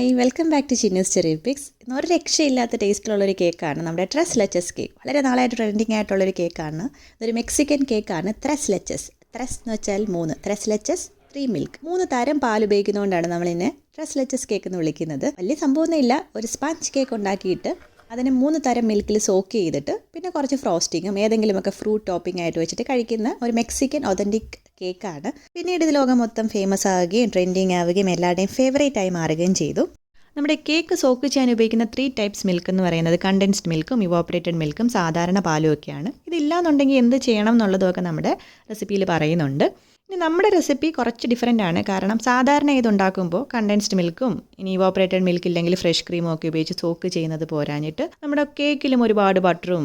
Hi welcome back to Chinnu's Cherrypicks. ഇന്ന് ഒരു രക്ഷയില്ലാത്ത ടേസ്റ്റിലുള്ളൊരു കേക്കാണ് നമ്മുടെ Tresleches Cake. വളരെ നാളായിട്ട് ട്രെൻഡിങ് ആയിട്ടുള്ളൊരു കേക്കാണ്. ഇതൊരു മെക്സിക്കൻ കേക്കാണ്. Tresleches എന്ന് വെച്ചാൽ 3, Tresleches 3 മിൽക്ക്. 3 തരം പാൽ ഉപയോഗിക്കുന്നതുകൊണ്ടാണ് നമ്മളിതിനെ Tresleches കേക്ക് എന്ന് വിളിക്കുന്നത്. വലിയ സംഭവമൊന്നുമില്ല, ഒരു സ്പഞ്ച് കേക്ക് ഉണ്ടാക്കിയിട്ട് അതിന് 3 തരം മിൽക്കിൽ സോക്ക് ചെയ്തിട്ട് പിന്നെ കുറച്ച് ഫ്രോസ്റ്റിങ്ങും ഏതെങ്കിലുമൊക്കെ ഫ്രൂട്ട് ടോപ്പിംഗ് ആയിട്ട് വെച്ചിട്ട് കഴിക്കുന്ന ഒരു മെക്സിക്കൻ ഒതൻറ്റിക് കേക്കാണ്. പിന്നീട് ഇത് ലോകം മൊത്തം ഫേമസ് ആവുകയും ട്രെൻഡിങ് ആവുകയും എല്ലാവരുടെയും ഫേവറേറ്റ് ആയി മാറുകയും ചെയ്തു. നമ്മുടെ കേക്ക് സോക്ക് ചെയ്യാൻ ഉപയോഗിക്കുന്ന 3 ടൈപ്സ് മിൽക്ക് എന്ന് പറയുന്നത് കണ്ടൻസ്ഡ് മിൽക്കും ഇവാപറേറ്റഡ് മിൽക്കും സാധാരണ പാലും ഒക്കെയാണ്. ഇതില്ലാന്നുണ്ടെങ്കിൽ എന്ത് ചെയ്യണം എന്നുള്ളതൊക്കെ നമ്മുടെ റെസിപ്പിയിൽ പറയുന്നുണ്ട്. ഇനി നമ്മുടെ റെസിപ്പി കുറച്ച് ഡിഫറെൻ്റ് ആണ്. കാരണം സാധാരണ ഇതുണ്ടാക്കുമ്പോൾ കണ്ടൻസ്ഡ് മിൽക്കും ഇനി ഇവാപറേറ്റഡ് മിൽക്ക് ഇല്ലെങ്കിൽ ഫ്രഷ് ക്രീമും ഒക്കെ ഉപയോഗിച്ച് സോക്ക് ചെയ്യുന്നത് പോരാഞ്ഞിട്ട് നമ്മുടെ കേക്കിലും ഒരുപാട് ബട്ടറും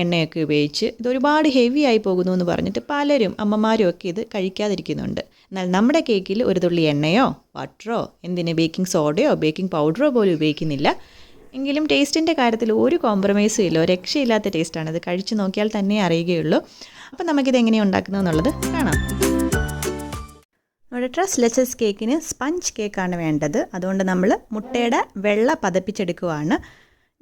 എണ്ണയൊക്കെ ഉപയോഗിച്ച് ഇത് ഒരുപാട് ഹെവി ആയി പോകുന്നു എന്ന് പറഞ്ഞിട്ട് പലരും അമ്മമാരും ഒക്കെ ഇത് കഴിക്കാതിരിക്കുന്നുണ്ട്. എന്നാൽ നമ്മുടെ കേക്കിൽ ഒരു തുള്ളി എണ്ണയോ ബട്ടറോ എന്തിന് ബേക്കിംഗ് സോഡയോ ബേക്കിംഗ് പൗഡറോ പോലും ഉപയോഗിക്കുന്നില്ല. എങ്കിലും ടേസ്റ്റിൻ്റെ കാര്യത്തിൽ ഒരു കോംപ്രമൈസും ഇല്ല, ഒരു രക്ഷയില്ലാത്ത ടേസ്റ്റാണ്. ഇത് കഴിച്ച് നോക്കിയാൽ തന്നെ അറിയുകയുള്ളൂ. അപ്പോൾ നമുക്കിത് എങ്ങനെയാണ് ഉണ്ടാക്കുന്നത് എന്നുള്ളത് കാണാം. നമ്മുടെ Tresleches കേക്കിന് സ്പഞ്ച് കേക്കാണ് വേണ്ടത്. അതുകൊണ്ട് നമ്മൾ മുട്ടയുടെ വെള്ള പതപ്പിച്ചെടുക്കുവാണ്.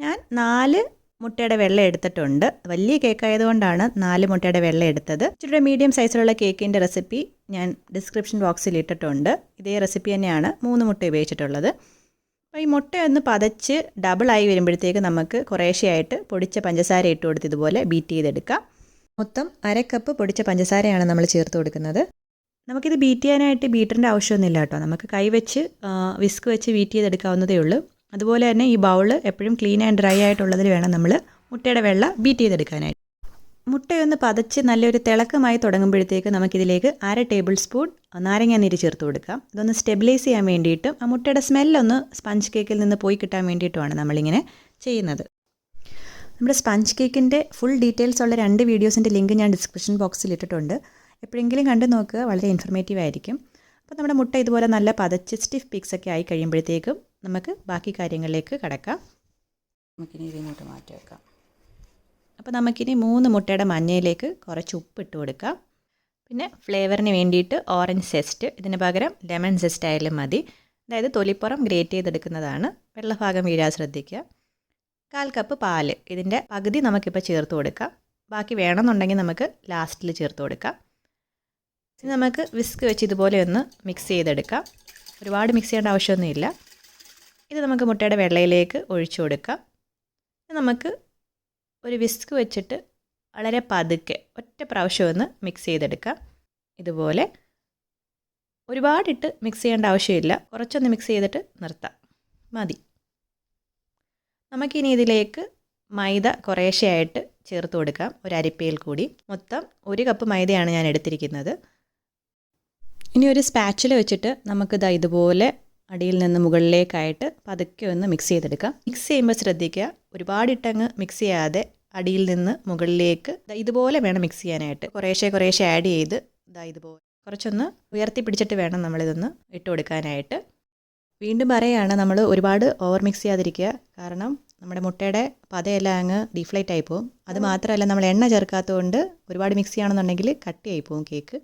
ഞാൻ 4 മുട്ടയുടെ വെള്ള എടുത്തിട്ടുണ്ട്. വലിയ കേക്കായതുകൊണ്ടാണ് 4 മുട്ടയുടെ വെള്ള എടുത്തത്. ഇച്ചിരി മീഡിയം സൈസിലുള്ള കേക്കിൻ്റെ റെസിപ്പി ഞാൻ ഡിസ്ക്രിപ്ഷൻ ബോക്സിൽ ഇട്ടിട്ടുണ്ട്. ഇതേ റെസിപ്പി തന്നെയാണ് 3 മുട്ട ഉപയോഗിച്ചിട്ടുള്ളത്. അപ്പോൾ ഈ മുട്ടയൊന്ന് പതച്ച് ഡബിളായി വരുമ്പോഴത്തേക്ക് നമുക്ക് കുറേശ്ശെയായിട്ട് പൊടിച്ച പഞ്ചസാര ഇട്ട് കൊടുത്ത് ഇതുപോലെ ബീറ്റ് ചെയ്തെടുക്കാം. മൊത്തം 1/2 കപ്പ് പൊടിച്ച പഞ്ചസാരയാണ് നമ്മൾ ചേർത്ത് കൊടുക്കുന്നത്. നമുക്കിത് ബീറ്റ് ചെയ്യാനായിട്ട് ബീറ്ററിൻ്റെ ആവശ്യമൊന്നുമില്ല കേട്ടോ. നമുക്ക് കൈ വെച്ച് വിസ്ക് വെച്ച് ബീറ്റ് ചെയ്തെടുക്കാവുന്നതേ ഉള്ളൂ. അതുപോലെ തന്നെ ഈ ബൗൾ എപ്പോഴും ക്ലീൻ ആൻഡ് ഡ്രൈ ആയിട്ടുള്ളതിൽ വേണം നമ്മൾ മുട്ടയുടെ വെള്ള ബീറ്റ് ചെയ്തെടുക്കാനായിട്ട്. മുട്ടയൊന്ന് പതച്ച് നല്ലൊരു തിളക്കമായി തുടങ്ങുമ്പോഴത്തേക്ക് നമുക്കിതിലേക്ക് 1/2 ടേബിൾ സ്പൂൺ നാരങ്ങ നീര് ചേർത്ത് കൊടുക്കാം. ഇതൊന്ന് സ്റ്റെബിലൈസ് ചെയ്യാൻ വേണ്ടിയിട്ടും ആ മുട്ടയുടെ സ്മെല്ലൊന്ന് സ്പഞ്ച് കേക്കിൽ നിന്ന് പോയി കിട്ടാൻ വേണ്ടിയിട്ടുമാണ് നമ്മളിങ്ങനെ ചെയ്യുന്നത്. നമ്മുടെ സ്പഞ്ച് കേക്കിൻ്റെ ഫുൾ ഡീറ്റെയിൽസ് ഉള്ള 2 വീഡിയോസിൻ്റെ ലിങ്ക് ഞാൻ ഡിസ്ക്രിപ്ഷൻ ബോക്സിൽ ഇട്ടിട്ടുണ്ട്. എപ്പോഴെങ്കിലും കണ്ടു നോക്കുക, വളരെ ഇൻഫർമേറ്റീവ് ആയിരിക്കും. അപ്പോൾ നമ്മുടെ മുട്ട ഇതുപോലെ നല്ല പതച്ച് സ്റ്റിഫ് പീക്സ് ഒക്കെ ആയി കഴിയുമ്പോഴത്തേക്കും നമുക്ക് ബാക്കി കാര്യങ്ങളിലേക്ക് കടക്കാം. നമുക്കിനി ഇതിങ്ങോട്ട് മാറ്റി വെക്കാം. അപ്പോൾ നമുക്കിനി 3 മുട്ടയുടെ മഞ്ഞയിലേക്ക് കുറച്ച് ഉപ്പ് ഇട്ട് കൊടുക്കാം. പിന്നെ ഫ്ലേവറിന് വേണ്ടിയിട്ട് ഓറഞ്ച് സെസ്റ്റ്, ഇതിന് പകരം ലെമൺ സെസ്റ്റ് ആയാലും മതി. അതായത് തൊലിപ്പുറം ഗ്രേറ്റ് ചെയ്തെടുക്കുന്നതാണ്. വെള്ളഭാഗം വീഴാൻ ശ്രദ്ധിക്കുക. 1/4 കപ്പ് പാല്, ഇതിൻ്റെ പകുതി നമുക്കിപ്പോൾ ചേർത്ത് കൊടുക്കാം. ബാക്കി വേണമെന്നുണ്ടെങ്കിൽ നമുക്ക് ലാസ്റ്റിൽ ചേർത്ത് കൊടുക്കാം. ഇനി നമുക്ക് വിസ്ക് വെച്ച് ഇതുപോലെ ഒന്ന് മിക്സ് ചെയ്തെടുക്കാം. ഒരുപാട് മിക്സ് ചെയ്യേണ്ട ആവശ്യമൊന്നുമില്ല. ഇത് നമുക്ക് മുട്ടയുടെ വെള്ളയിലേക്ക് ഒഴിച്ചു കൊടുക്കാം. നമുക്ക് ഒരു വിസ്ക് വെച്ചിട്ട് വളരെ പതുക്കെ ഒറ്റ പ്രാവശ്യം ഒന്ന് മിക്സ് ചെയ്തെടുക്കാം. ഇതുപോലെ ഒരുപാടിട്ട് മിക്സ് ചെയ്യേണ്ട ആവശ്യമില്ല, കുറച്ചൊന്ന് മിക്സ് ചെയ്തിട്ട് നിർത്താം, മതി. നമുക്കിനി ഇതിലേക്ക് മൈദ കുറേശ്ശെയായിട്ട് ചേർത്ത് കൊടുക്കാം, ഒരു അരിപ്പയിൽ കൂടി. മൊത്തം 1 കപ്പ് മൈദയാണ് ഞാൻ എടുത്തിരിക്കുന്നത്. ഇനി ഒരു സ്പാച്ചില വെച്ചിട്ട് നമുക്കിത് ഇതുപോലെ അടിയിൽ നിന്ന് മുകളിലേക്കായിട്ട് പതുക്കെ ഒന്ന് മിക്സ് ചെയ്തെടുക്കാം. മിക്സ് ചെയ്യുമ്പോൾ ശ്രദ്ധിക്കുക, ഒരുപാടിട്ടങ്ങ് മിക്സ് ചെയ്യാതെ അടിയിൽ നിന്ന് മുകളിലേക്ക് ഇതുപോലെ വേണം മിക്സ് ചെയ്യാനായിട്ട്. കുറേശ്ശെ ആഡ് ചെയ്ത് ഇതുപോലെ കുറച്ചൊന്ന് ഉയർത്തി പിടിച്ചിട്ട് വേണം നമ്മളിതൊന്ന് ഇട്ട് കൊടുക്കാനായിട്ട്. വീണ്ടും പറയുകയാണ്, നമ്മൾ ഒരുപാട് ഓവർ മിക്സ് ചെയ്യാതിരിക്കുക. കാരണം നമ്മുടെ മുട്ടയുടെ പതയെല്ലാം അങ്ങ് ഡീഫ്ലൈറ്റ് ആയി പോകും. അത് മാത്രമല്ല, നമ്മൾ എണ്ണ ചേർക്കാത്തതുകൊണ്ട് ഒരുപാട് മിക്സ് ചെയ്യുകയാണെന്നുണ്ടെങ്കിൽ കട്ടിയായി പോകും കേക്ക്.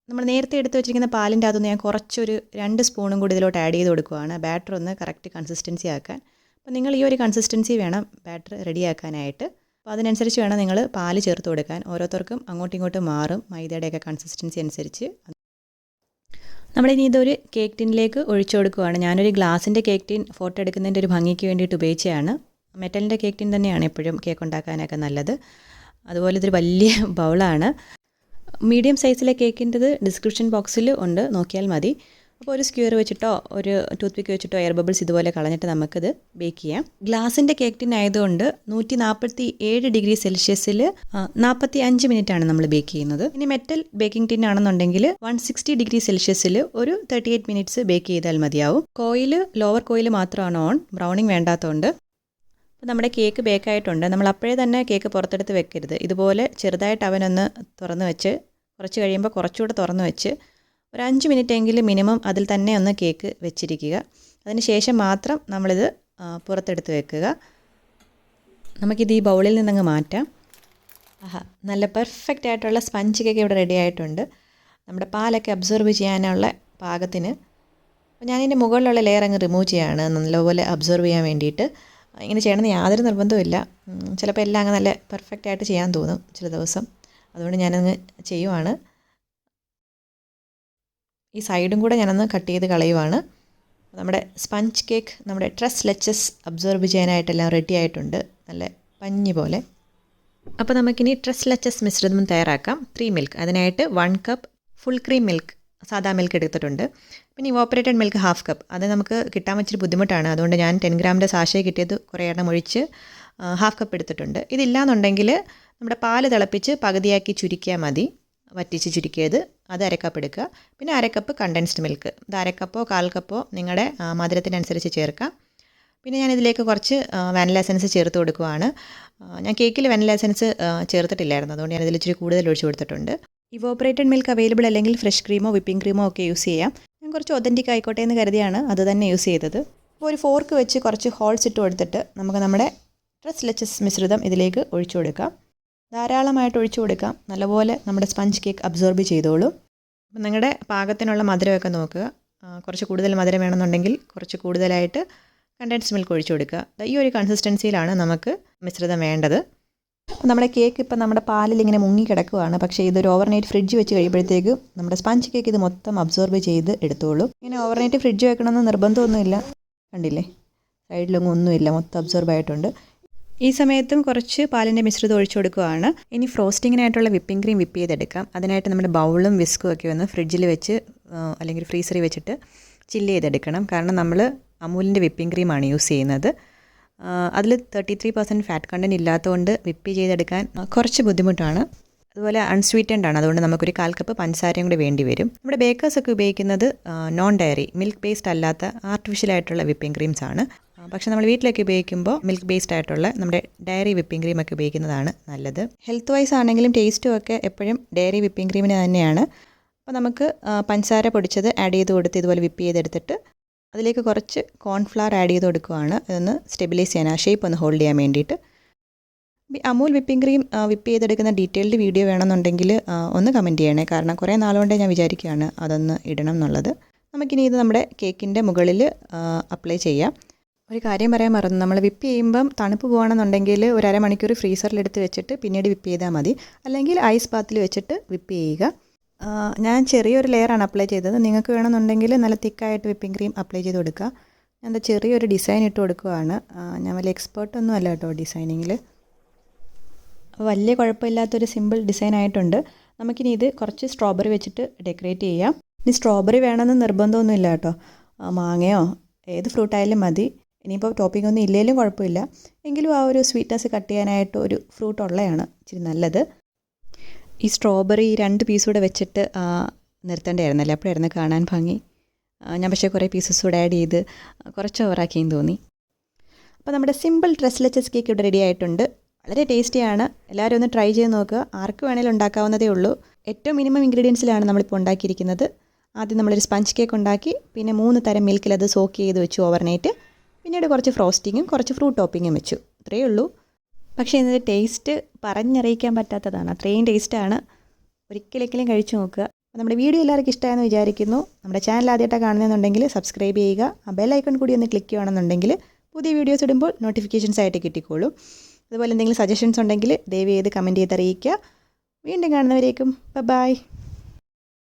നമ്മൾ നേരത്തെ എടുത്ത് വെച്ചിരിക്കുന്ന പാലിൻ്റെ അതൊന്ന് ഞാൻ കുറച്ചൊരു 2 സ്പൂണും കൂടി ഇതിലോട്ട് ആഡ് ചെയ്ത് കൊടുക്കുകയാണ്, ബാറ്റർ ഒന്ന് കറക്റ്റ് കൺസിസ്റ്റൻസി ആക്കാൻ. അപ്പോൾ നിങ്ങൾ ഈ ഒരു കൺസിസ്റ്റൻസി വേണം ബാറ്റർ റെഡിയാക്കാനായിട്ട്. അപ്പോൾ അതിനനുസരിച്ച് വേണം നിങ്ങൾ പാല് ചേർത്ത് കൊടുക്കാൻ. ഓരോരുത്തർക്കും അങ്ങോട്ടും ഇങ്ങോട്ടും മാറും മൈദയുടെയൊക്കെ കൺസിസ്റ്റൻസി അനുസരിച്ച്. നമ്മളിനി ഇതൊരു കേക്ക് ടിന്നിലേക്ക് ഒഴിച്ചു കൊടുക്കുകയാണ്. ഞാനൊരു ഗ്ലാസിൻ്റെ കേക്ക് ടിൻ ഫോട്ടോ എടുക്കുന്നതിൻ്റെ ഒരു ഭംഗിക്ക് വേണ്ടിയിട്ട് ഉപയോഗിച്ചതാണ്. മെറ്റലിൻ്റെ കേക്ക് ടിൻ തന്നെയാണ് എപ്പോഴും കേക്ക് ഉണ്ടാക്കാനൊക്കെ നല്ലത്. അതുപോലെ ഇതൊരു വലിയ ബൗളാണ്. മീഡിയം സൈസിലെ കേക്കിൻ്റെത് ഡിസ്ക്രിപ്ഷൻ ബോക്സിൽ ഉണ്ട്, നോക്കിയാൽ മതി. അപ്പോൾ ഒരു സ്ക്യൂർ വെച്ചിട്ടോ ഒരു ടൂത്ത് പിക്ക് വെച്ചിട്ടോ എയർ ബബിൾസ് ഇതുപോലെ കളഞ്ഞിട്ട് നമുക്കിത് ബേക്ക് ചെയ്യാം. ഗ്ലാസിൻ്റെ കേക്ക് ടിൻ ആയതുകൊണ്ട് 147 ഡിഗ്രി സെൽഷ്യസിൽ 45 മിനിറ്റാണ് നമ്മൾ ബേക്ക് ചെയ്യുന്നത്. ഇനി മെറ്റൽ ബേക്കിംഗ് ടിൻ ആണെന്നുണ്ടെങ്കിൽ 160 ഡിഗ്രി സെൽഷ്യസിൽ ഒരു 38 മിനിറ്റ്സ് ബേക്ക് ചെയ്താൽ മതിയാവും. ലോവർ കോയിൽ മാത്രമാണ് ഓൺ, ബ്രൗണിങ് വേണ്ടാത്തതുകൊണ്ട്. അപ്പോൾ നമ്മുടെ കേക്ക് ബേക്കായിട്ടുണ്ട്. നമ്മൾ അപ്പോഴേ തന്നെ കേക്ക് പുറത്തെടുത്ത് വെക്കരുത്. ഇതുപോലെ ചെറുതായിട്ട് അവനൊന്ന് തുറന്ന് വെച്ച് കുറച്ച് കഴിയുമ്പോൾ കുറച്ചുകൂടെ തുറന്ന് വെച്ച് ഒരു 5 മിനിറ്റെങ്കിലും മിനിമം അതിൽ തന്നെ ഒന്ന് കേക്ക് വെച്ചിരിക്കുക. അതിന് ശേഷം മാത്രം നമ്മളിത് പുറത്തെടുത്ത് വെക്കുക. നമുക്കിത് ഈ ബൗളിൽ നിന്നങ്ങ് മാറ്റാം. നല്ല പെർഫെക്റ്റ് ആയിട്ടുള്ള സ്പഞ്ച് കേക്ക് ഇവിടെ റെഡി ആയിട്ടുണ്ട്. നമ്മുടെ പാലൊക്കെ അബ്സോർബ് ചെയ്യാനുള്ള പാകത്തിന് അപ്പോൾ ഞാനിതിൻ്റെ മുകളിലുള്ള ലെയർ അങ്ങ് റിമൂവ് ചെയ്യുകയാണ് നല്ലപോലെ അബ്സർവ് ചെയ്യാൻ വേണ്ടിയിട്ട്. ഇങ്ങനെ ചെയ്യണമെന്ന് യാതൊരു നിർബന്ധവുമില്ല. ചിലപ്പോൾ എല്ലാം അങ്ങ് നല്ല പെർഫെക്റ്റ് ആയിട്ട് ചെയ്യാൻ തോന്നും ചില ദിവസം. അതുകൊണ്ട് ഞാനങ്ങ് ചെയ്യുവാണ്. ഈ സൈഡും കൂടെ ഞാനൊന്ന് കട്ട് ചെയ്ത് കളയുവാണ്. നമ്മുടെ സ്പഞ്ച് കേക്ക് നമ്മുടെ ട്രെസ്ലെച്ചസ് അബ്സോർബ് ചെയ്യാനായിട്ടെല്ലാം റെഡി ആയിട്ടുണ്ട്, നല്ല പഞ്ഞി പോലെ. അപ്പോൾ നമുക്കിനി ട്രെസ്ലെച്ചസ് മിശ്രിതം തയ്യാറാക്കാം. 3 മിൽക്ക്, അതിനായിട്ട് 1 കപ്പ് ഫുൾ ക്രീം മിൽക്ക്, സാദാ മിൽക്ക് എടുത്തിട്ടുണ്ട്. പിന്നെ ഇവാപ്പറേറ്റഡ് മിൽക്ക് 1/2 കപ്പ്. അത് നമുക്ക് കിട്ടാൻ വെച്ചിട്ട് ബുദ്ധിമുട്ടാണ്, അതുകൊണ്ട് ഞാൻ 10 ഗ്രാമിൻ്റെ സാഷേ കിട്ടിയത് കുറേ എണ്ണം ഒഴിച്ച് 1/2 കപ്പ് എടുത്തിട്ടുണ്ട്. ഇതില്ലാന്നുണ്ടെങ്കിൽ നമ്മുടെ പാല് തിളപ്പിച്ച് പകുതിയാക്കി ചുരുക്കിയാൽ മതി, വറ്റിച്ച് ചുരുക്കിയത്. അത് 1/2 കപ്പ് എടുക്കുക. പിന്നെ 1/2 കപ്പ് കണ്ടൻസ്ഡ് മിൽക്ക്, ഇത് 1/2 കപ്പോ 1/4 കപ്പോ നിങ്ങളുടെ മധുരത്തിനനുസരിച്ച് ചേർക്കാം. പിന്നെ ഞാനിതിലേക്ക് കുറച്ച് വാനില എസൻസ് ചേർത്ത് കൊടുക്കുകയാണ്. ഞാൻ കേക്കിൽ വാനില എസൻസ് ചേർത്തിട്ടില്ലായിരുന്നു, അതുകൊണ്ട് ഞാനിതിൽ ഇച്ചിരി കൂടുതൽ ഒഴിച്ച് കൊടുത്തിട്ടുണ്ട്. ഇവോപ്പറേറ്റഡ് മിൽക്ക് അവൈലബിൾ അല്ലെങ്കിൽ ഫ്രഷ് ക്രീമോ വിപ്പിംഗ് ക്രീമോ ഒക്കെ യൂസ് ചെയ്യാം. ഞാൻ കുറച്ച് ഒതൻറ്റിക് ആയിക്കോട്ടെ എന്ന് കരുതിയാണ് അത് തന്നെ യൂസ് ചെയ്തത്. അപ്പോൾ ഒരു ഫോർക്ക് വെച്ച് കുറച്ച് ഹോൾസ് ഇട്ട് കൊടുത്തിട്ട് നമുക്ക് നമ്മുടെ ട്രെസ്ലെച്ചസ് മിശ്രിതം ഇതിലേക്ക് ഒഴിച്ചു കൊടുക്കാം. ധാരാളമായിട്ട് ഒഴിച്ചു കൊടുക്കാം, നല്ലപോലെ നമ്മുടെ സ്പഞ്ച് കേക്ക് അബ്സോർബ് ചെയ്തോളൂ. അപ്പം നിങ്ങളുടെ പാകത്തിനുള്ള മധുരമൊക്കെ നോക്കുക. കുറച്ച് കൂടുതൽ മധുരം വേണമെന്നുണ്ടെങ്കിൽ കുറച്ച് കൂടുതലായിട്ട് കണ്ടൻസ്ഡ് മിൽക്ക് ഒഴിച്ചു കൊടുക്കുക. ഈ ഒരു കൺസിസ്റ്റൻസിയിലാണ് നമുക്ക് മിശ്രിതം വേണ്ടത്. നമ്മുടെ കേക്ക് ഇപ്പം നമ്മുടെ പാലിൽ ഇങ്ങനെ മുങ്ങി കിടക്കുകയാണ്, പക്ഷേ ഇതൊരു ഓവർനൈറ്റ് ഫ്രിഡ്ജ് വെച്ച് കഴിയുമ്പോഴത്തേക്കും നമ്മുടെ സ്പഞ്ച് കേക്ക് ഇത് മൊത്തം അബ്സോർബ് ചെയ്ത് എടുത്തോളൂ. ഇങ്ങനെ ഓവർനൈറ്റ് ഫ്രിഡ്ജ് വെക്കണമെന്ന് നിർബന്ധമൊന്നുമില്ല, കണ്ടില്ലേ സൈഡിലൊന്നും ഒന്നുമില്ല, മൊത്തം അബ്സോർബ് ആയിട്ടുണ്ട്. ഈ സമയത്തും കുറച്ച് പാലിൻ്റെ മിശ്രിതം ഒഴിച്ചു കൊടുക്കുകയാണ്. ഇനി ഫ്രോസ്റ്റിങ്ങിനായിട്ടുള്ള വിപ്പിംഗ് ക്രീം വിപ്പ് ചെയ്തെടുക്കാം. അതിനായിട്ട് നമ്മുടെ ബൗളും വിസ്കും ഒക്കെ ഒന്ന് ഫ്രിഡ്ജിൽ വെച്ച് അല്ലെങ്കിൽ ഫ്രീസറിൽ വെച്ചിട്ട് ചില്ല് ചെയ്തെടുക്കണം. കാരണം നമ്മൾ അമൂലിൻ്റെ വിപ്പിംഗ് ക്രീമാണ് യൂസ് ചെയ്യുന്നത്. അതിൽ 33% ഫാറ്റ് കണ്ടൻറ്റ് ഇല്ലാത്തതുകൊണ്ട് വിപ്പ് ചെയ്തെടുക്കാൻ കുറച്ച് ബുദ്ധിമുട്ടാണ്. അതുപോലെ അൺസ്വീറ്റൻഡ് ആണ്, അതുകൊണ്ട് നമുക്കൊരു 1/4 കപ്പ് പഞ്ചസാരയും കൂടി വേണ്ടി വരും. നമ്മുടെ ബേക്കേഴ്സൊക്കെ ഉപയോഗിക്കുന്നത് നോൺ ഡയറി മിൽക്ക് ബേസ്ഡ് അല്ലാത്ത ആർട്ടിഫിഷ്യലായിട്ടുള്ള വിപ്പിംഗ് ക്രീംസ് ആണ്. പക്ഷേ നമ്മൾ വീട്ടിലൊക്കെ ഉപയോഗിക്കുമ്പോൾ മിൽക്ക് ബേസ്ഡ് ആയിട്ടുള്ള നമ്മുടെ ഡയറി വിപ്പിംഗ് ക്രീമൊക്കെ ഉപയോഗിക്കുന്നതാണ് നല്ലത്. ഹെൽത്ത് വൈസ് ആണെങ്കിലും ടേസ്റ്റും ഒക്കെ എപ്പോഴും ഡയറി വിപ്പിംഗ് ക്രീമിന് തന്നെയാണ്. അപ്പോൾ നമുക്ക് പഞ്ചസാര പൊടിച്ചത് ആഡ് ചെയ്ത് കൊടുത്ത് ഇതുപോലെ വിപ്പ് ചെയ്തെടുത്തിട്ട് അതിലേക്ക് കുറച്ച് കോൺഫ്ലവർ ആഡ് ചെയ്ത് കൊടുക്കുകയാണ്. അതൊന്ന് സ്റ്റെബിലൈസ് ചെയ്യാൻ, ആ ഷേപ്പ് ഒന്ന് ഹോൾഡ് ചെയ്യാൻ വേണ്ടിയിട്ട്. അമൂൽ വിപ്പിംഗ് ക്രീം വിപ്പ് ചെയ്തെടുക്കുന്ന ഡീറ്റെയിൽഡ് വീഡിയോ വേണമെന്നുണ്ടെങ്കിൽ ഒന്ന് കമൻറ്റ് ചെയ്യണേ, കാരണം കുറേ നാളുകൊണ്ടേ ഞാൻ വിചാരിക്കുകയാണ് അതൊന്ന് ഇടണം എന്നുള്ളത്. നമുക്കിനി ഇത് നമ്മുടെ കേക്കിൻ്റെ മുകളിൽ അപ്ലൈ ചെയ്യാം. ഒരു കാര്യം പറയാൻ മറന്നു, നമ്മൾ വിപ്പ് ചെയ്യുമ്പം തണുപ്പ് പോകുകയാണെന്നുണ്ടെങ്കിൽ ഒരു അരമണിക്കൂർ ഫ്രീസറിലെടുത്ത് വെച്ചിട്ട് പിന്നീട് വിപ്പ് ചെയ്താൽ മതി, അല്ലെങ്കിൽ ഐസ് ബാത്തിൽ വെച്ചിട്ട് വിപ്പ് ചെയ്യുക. ഞാൻ ചെറിയൊരു ലെയറാണ് അപ്ലൈ ചെയ്തത്, നിങ്ങൾക്ക് വേണമെന്നുണ്ടെങ്കിൽ നല്ല തിക്കായിട്ട് വിപ്പിംഗ് ക്രീം അപ്ലൈ ചെയ്ത് കൊടുക്കുക. ഞാൻ എന്താ ചെറിയൊരു ഡിസൈൻ ഇട്ട് കൊടുക്കുകയാണ്. ഞാൻ വലിയ എക്സ്പേർട്ടൊന്നും അല്ല കേട്ടോ ഡിസൈനിങ്ങിൽ. വലിയ കുഴപ്പമില്ലാത്തൊരു സിമ്പിൾ ഡിസൈൻ ആയിട്ടുണ്ട്. നമുക്കിനി ഇത് കുറച്ച് സ്ട്രോബെറി വെച്ചിട്ട് ഡെക്കറേറ്റ് ചെയ്യാം. ഇനി സ്ട്രോബെറി വേണമെന്ന് നിർബന്ധമൊന്നുമില്ല കേട്ടോ, മാങ്ങയോ ഏത് ഫ്രൂട്ടായാലും മതി. ഇനിയിപ്പോൾ ടോപ്പിംഗ് ഒന്നും ഇല്ലെങ്കിലും കുഴപ്പമില്ല, എങ്കിലും ആ ഒരു സ്വീറ്റ്നെസ് കട്ട് ചെയ്യാനായിട്ട് ഒരു ഫ്രൂട്ട് ഉള്ളതാണ് ഇച്ചിരി നല്ലത്. ഈ സ്ട്രോബെറി 2 പീസ് കൂടെ വെച്ചിട്ട് നിർത്തേണ്ടതായിരുന്നല്ലേ, അപ്പോഴായിരുന്നു കാണാൻ ഭംഗി. ഞാൻ പക്ഷേ കുറേ പീസസ് കൂടെ ആഡ് ചെയ്ത് കുറച്ച് ഓവറാക്കിയെന്ന് തോന്നി. അപ്പോൾ നമ്മുടെ സിമ്പിൾ ട്രെസ്ലെച്ചസ് കേക്ക് ഇവിടെ റെഡി ആയിട്ടുണ്ട്. വളരെ ടേസ്റ്റിയാണ്, എല്ലാവരും ഒന്ന് ട്രൈ ചെയ്ത് നോക്കുക. ആർക്ക് വേണേലും ഉണ്ടാക്കാവുന്നതേ ഉള്ളൂ. ഏറ്റവും മിനിമം ഇൻഗ്രീഡിയൻസിലാണ് നമ്മളിപ്പോൾ ഉണ്ടാക്കിയിരിക്കുന്നത്. ആദ്യം നമ്മളൊരു സ്പഞ്ച് കേക്ക് ഉണ്ടാക്കി, പിന്നെ 3 തരം മിൽക്കിൽ അത് സോക്ക് ചെയ്ത് വെച്ചു ഓവർനൈറ്റ്. പിന്നീട് കുറച്ച് ഫ്രോസ്റ്റിങ്ങും കുറച്ച് ഫ്രൂട്ട് ടോപ്പിങ്ങും വെച്ചു. ഇത്രയേ ഉള്ളൂ. പക്ഷേ ഇതിൻ്റെ ടേസ്റ്റ് പറഞ്ഞറിയിക്കാൻ പറ്റാത്തതാണ്, അത്രയും ടേസ്റ്റാണ്. ഒരിക്കലെങ്കിലും കഴിച്ചു നോക്കുക. നമ്മുടെ വീഡിയോ എല്ലാവർക്കും ഇഷ്ടമായെന്ന് വിചാരിക്കുന്നു. നമ്മുടെ ചാനൽ ആദ്യമായിട്ടാണ് കാണുന്നതെന്നുണ്ടെങ്കിൽ സബ്സ്ക്രൈബ് ചെയ്യുക. ആ ബെൽ ഐക്കൺ കൂടി ഒന്ന് ക്ലിക്ക് ചെയ്യുകയാണെന്നുണ്ടെങ്കിൽ പുതിയ വീഡിയോസ് ഇടുമ്പോൾ നോട്ടിഫിക്കേഷൻസ് ആയിട്ട് കിട്ടിക്കോളും. അതുപോലെ എന്തെങ്കിലും സജഷൻസ് ഉണ്ടെങ്കിൽ ദയവ് ചെയ്ത് കമൻറ്റ് ചെയ്ത് അറിയിക്കുക. വീണ്ടും കാണുന്നവരേക്കും ബൈ.